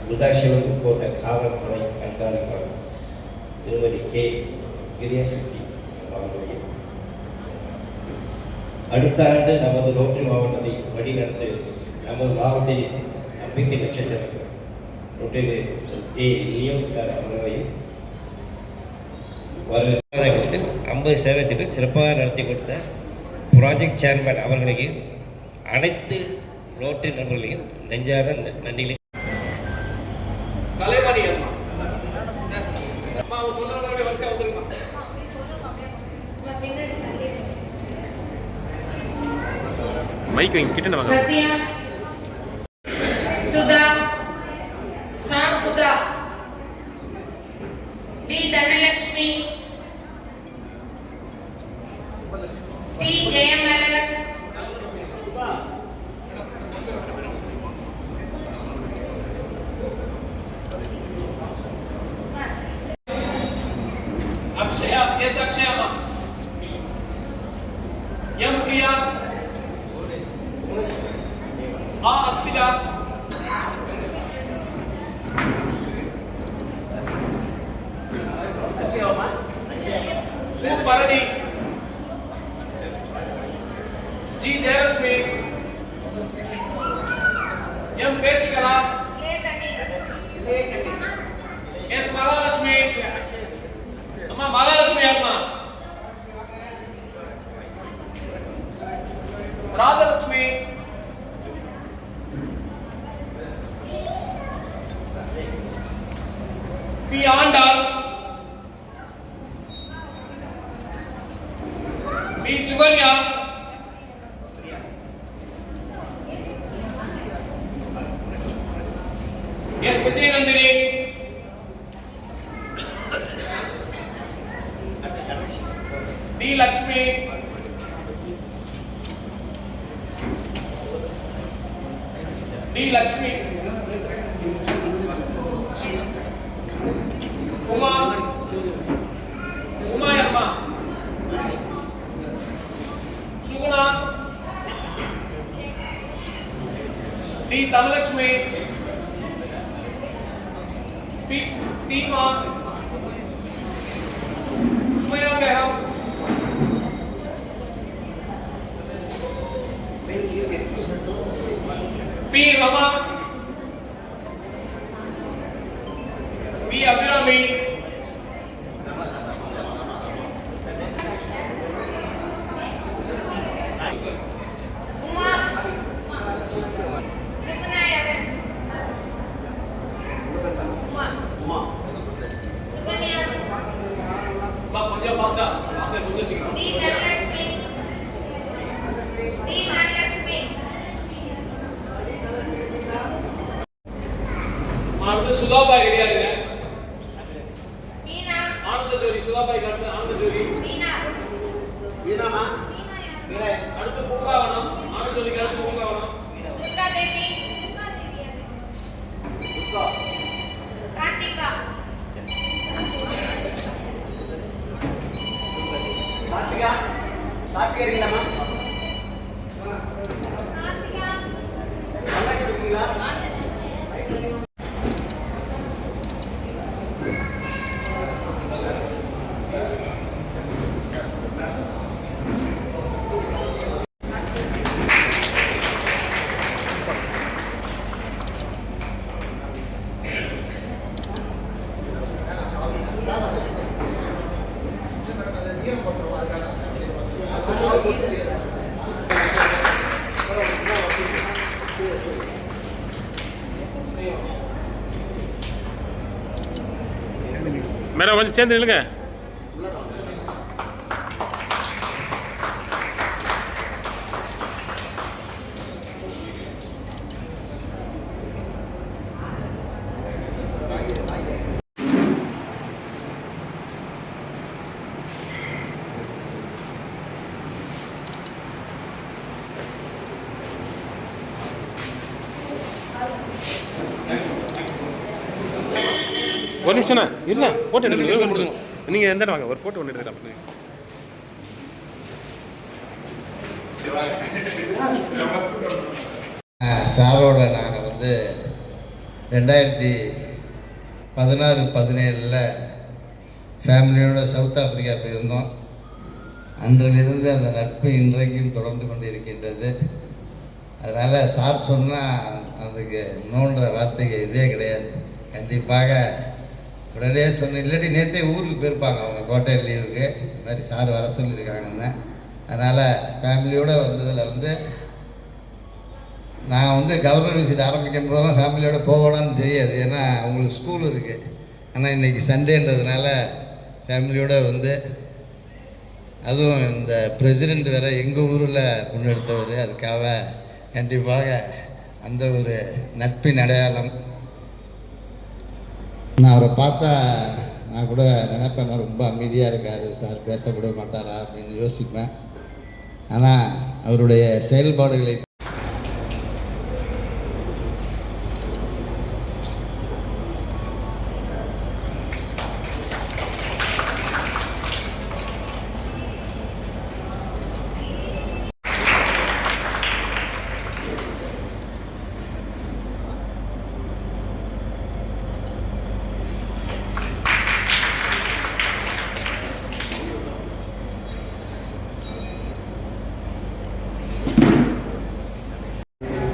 விருதாச்சலம் கோட்ட காவல்துறை கண்காணிப்பாளர் திருமதி கே கிரியசக்தி அவர்களையும் அடுத்த ஆண்டு நமது ரோட்டரி மாவட்டத்தை வழிநடந்து நமது மாவட்டத்தின் நம்பிக்கை நட்சத்திரம் ரோட்டரி ஜே லியோன் சார் அவர்களையும் வருடத்தில் 50 சேவை திட்டம் சிறப்பாக நடத்தி கொடுத்த ப்ராஜெக்ட் சேர்மேன் அவர்களையும் அனைத்து ரோட்டரி நண்பர்களையும் நெஞ்சார நன்றிகளை மைக் கிட்ட வாங்க. சுதா சா Sudha D Dhanalakshmi D Jayamalar Akshaya S Akshaya मा एम प्रिया आ अस्तिरा अक्षया मा सुपरणी जी जयलक्ष्मी एम पेचिकला एस महालक्ष्मी अम्मा महालक्ष्मी अम्मा Rajalakshmi P Andal P Sugalia S Vijayanandini D Lakshmi D Lakshmi Uma उमायम्मा सुगुणा डी धनलक्ष्मी पी सीमा सुमया बेहम पी रमा पी अभिरामी उमा सुगनाया उमा सुगनिया बाप पंजाब फास्टा फास्टा बोल दे डी धनलक्ष्मी मानव सुधाबाई रेडी आगे मीना आनंद जोरी सुधाबाई करते आनंद जोरी मीना मीना मा मीना அடுத்து பூங்காவனம் ஆனந்த ஜோதிக்கு அடுத்து பூங்காவனம் दुर्गा देवी कार्तिका कार्तिका कार्तिका இருக்கீங்களா कार्तिका நல்லா இருக்கீங்களா மேடம் வந்து சேர்ந்து நில்லுங்க. ஒரு நிமிஷம்ண்ணா இல்லை ஃபோட்டோ எடுக்கணும். நீங்கள் எந்த வாங்க ஒரு ஃபோட்டோ ஒன்று எடுத்துக்கலாம். சாரோட நாங்கள் வந்து 2016-17 ஃபேமிலியோட சவுத் ஆஃப்ரிக்கா போயிருந்தோம். அன்றிலிருந்து அந்த நட்பு இன்றைக்கும் தொடர்ந்து கொண்டு இருக்கின்றது. அதனால் சார் சொன்னால் அதுக்கு நோன்ற வார்த்தைக்கு இதே கிடையாது. கண்டிப்பாக உடனே சொன்ன, இல்லாட்டி நேற்றே ஊருக்கு போயிருப்பாங்க அவங்க கோட்டை லீவுக்கு. இந்த மாதிரி சார் வர சொல்லியிருக்காங்கன்னு. அதனால் ஃபேமிலியோடு வந்ததில் வந்து நான் வந்து கவர்மெண்ட் யூனிவர்சிட்டி ஆரம்பிக்கும் போதெல்லாம் ஃபேமிலியோடு போகலான்னு தெரியாது. ஏன்னா அவங்களுக்கு ஸ்கூல் இருக்குது. ஆனால் இன்றைக்கி சண்டேன்றதுனால ஃபேமிலியோடு வந்து, அதுவும் இந்த பிரசிடெண்ட் வேறு எங்கள் ஊரில் முன்னெடுத்தவர். அதுக்காக கண்டிப்பாக அந்த ஒரு நட்பின் அடையாளம். நான் அவரை பார்த்தா நான் கூட நினைப்பேன், ரொம்ப அமைதியாக இருக்கார் சார், பேசக்கூட மாட்டாரா அப்படின்னு யோசிப்பேன். ஆனால் அவருடைய செயல்பாடுகளை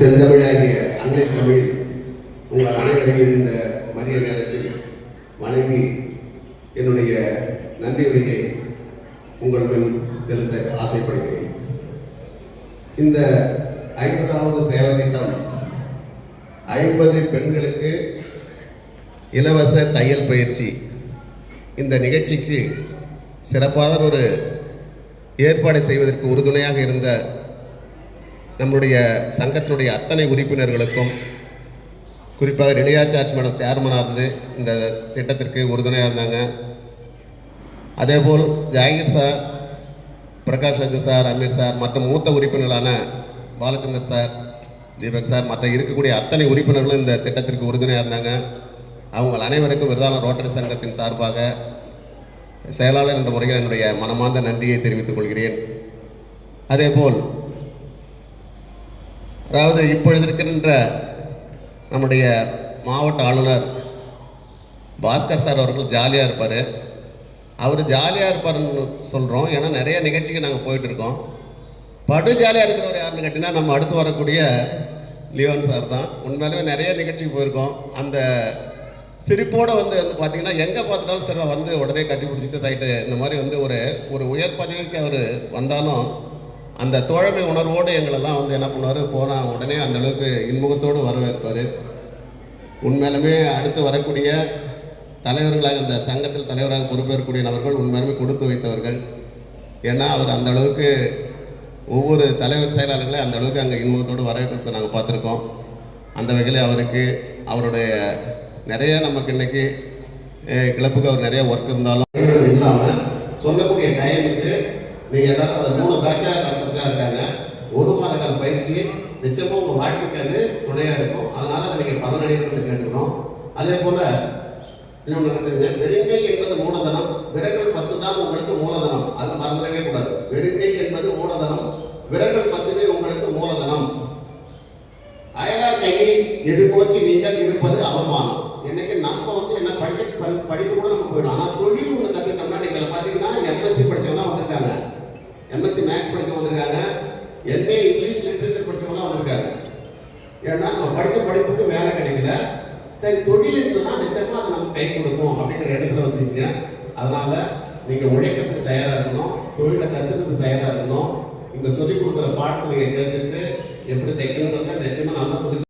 செந்தமிழாகிய அன்னை தமிழ் உங்கள் அனைவரையும் இந்த மதிய நேரத்தில் வணங்கி என்னுடைய நன்றி உரையை உங்கள் முன் செலுத்த ஆசைப்படுகிறேன். இந்த 50வது சேவை திட்டம் 50 பெண்களுக்கு இலவச தையல் பயிற்சி. இந்த நிகழ்ச்சிக்கு சிறப்பான ஒரு ஏற்பாடு செய்வதற்கு உறுதுணையாக இருந்த நம்முடைய சங்கத்தினுடைய அத்தனை உறுப்பினர்களுக்கும், குறிப்பாக ரிலையா சார்ஜ் மேடம் சேர்மனாக இருந்து இந்த திட்டத்திற்கு உறுதுணையாக இருந்தாங்க. அதேபோல் Zakir sir, Prakash Raj sir, Ameer sir மற்றும் மூத்த உறுப்பினர்களான பாலச்சந்தர் சார், தீபக் சார் மற்ற இருக்கக்கூடிய அத்தனை உறுப்பினர்களும் இந்த திட்டத்திற்கு உறுதுணையாக இருந்தாங்க. அவங்க அனைவருக்கும் விருதாளர் ரோட்டரி சங்கத்தின் சார்பாக செயலாளர் என்ற முறையில் என்னுடைய மனமார்ந்த நன்றியை தெரிவித்துக் கொள்கிறேன். அதேபோல் அதாவது இப்பொழுது இருக்கின்ற நம்முடைய மாவட்ட ஆளுநர் பாஸ்கர் சார் அவர்கள் ஜாலியாக இருப்பார். அவர் ஜாலியாக இருப்பார்னு சொல்கிறோம், ஏன்னா நிறைய நிகழ்ச்சிக்கு நாங்கள் போயிட்டுருக்கோம். படு ஜாலியாக இருக்கிறவர் யாருன்னு கேட்டிங்கன்னா நம்ம அடுத்து வரக்கூடிய லியோன் சார் தான். உண்மையிலேயே நிறைய நிகழ்ச்சிக்கு போயிருக்கோம். அந்த சிரிப்போடு வந்து பார்த்திங்கன்னா எங்கே பார்த்துட்டாலும் சரி வந்து உடனே கட்டி பிடிச்சிட்டு ரைட்டு இந்த மாதிரி வந்து ஒரு உயர் பதவிக்கு அவர் வந்தாலும் அந்த தோழமை உணர்வோடு எங்களெல்லாம் வந்து என்ன பண்ணுவார், போனால் உடனே அந்தளவுக்கு இன்முகத்தோடு வரவேற்பார். உண்மையிலுமே அடுத்து வரக்கூடிய தலைவர்களாக இந்த சங்கத்தில் தலைவராக பொறுப்பேற்கக்கூடிய நபர்கள் உண்மையிலுமே கொடுத்து வைத்தவர்கள். ஏன்னா அவர் அந்த அளவுக்கு ஒவ்வொரு தலைவர் செயலாளர்களை அந்த அளவுக்கு அங்கே இன்முகத்தோடு வரவேற்கிறத நாங்கள் பார்த்துருக்கோம். அந்த வகையில் அவருக்கு அவருடைய நிறைய நமக்கு இன்றைக்கி கிளப்புக்கு அவர் நிறைய ஒர்க் இருந்தாலும் இல்லாமல் சொல்லக்கூடிய டைமுக்கு நீங்கள் எல்லாரும் அந்த 3 பேட்சாக நடத்துறதுக்காக இருக்காங்க. 1 மாத கால பயிற்சி நிச்சயமாக உங்கள் வாழ்க்கைக்கு அது துணையாக இருக்கும். அதனால் அதை நீங்கள் பலனடைகிறது கேட்டுக்கணும். அதே போல் இன்னொன்று கற்றுங்க, வெறுங்கை என்பது மூலதனம், விரல்கள் 10 தான் உங்களுக்கு மூலதனம். அது மறந்துடவே கூடாது. வெறுங்கை என்பது மூலதனம், விரல்கள் 10 உங்களுக்கு மூலதனம். அயலார் கையை எதிர்நோக்கி நீங்கள் இருப்பது அவமானம். என்னைக்கு நம்ம வந்து என்ன படிப்பு கூட நம்ம போயிடும். ஆனால் தொழில் ஒன்று கற்றுக்கிட்டோம்னா நீங்கள் பார்த்தீங்கன்னா எம்எஸ்சி படித்தவங்களாம் வந்திருக்காங்க, எம்எஸ்சி மேக்ஸ் படித்தவங்க வந்திருக்காங்க, எம்ஏ இங்கிலீஷ் லிட்ரேச்சர் படித்தவங்களாம் வந்திருக்காங்க. ஏன்னா நம்ம படித்த படிப்புக்கு வேலை கிடைக்கல. சரி, தொழில் இருந்ததுன்னா நிச்சயமாக அது நமக்கு கை கொடுக்கும் அப்படிங்கிற இடத்துல வந்துருக்கீங்க. அதனால் நீங்கள் உழைக்கிறதுக்கு தயாராக இருக்கணும், தொழிலை கற்றுக்கிறதுக்கு தயாராக இருக்கணும். இங்கே சொல்லிக் கொடுக்குற பாடத்தை நீங்கள் கேட்டுட்டு எப்படி தைக்கணுங்கிறத நிச்சயமாக நல்லா சொல்லி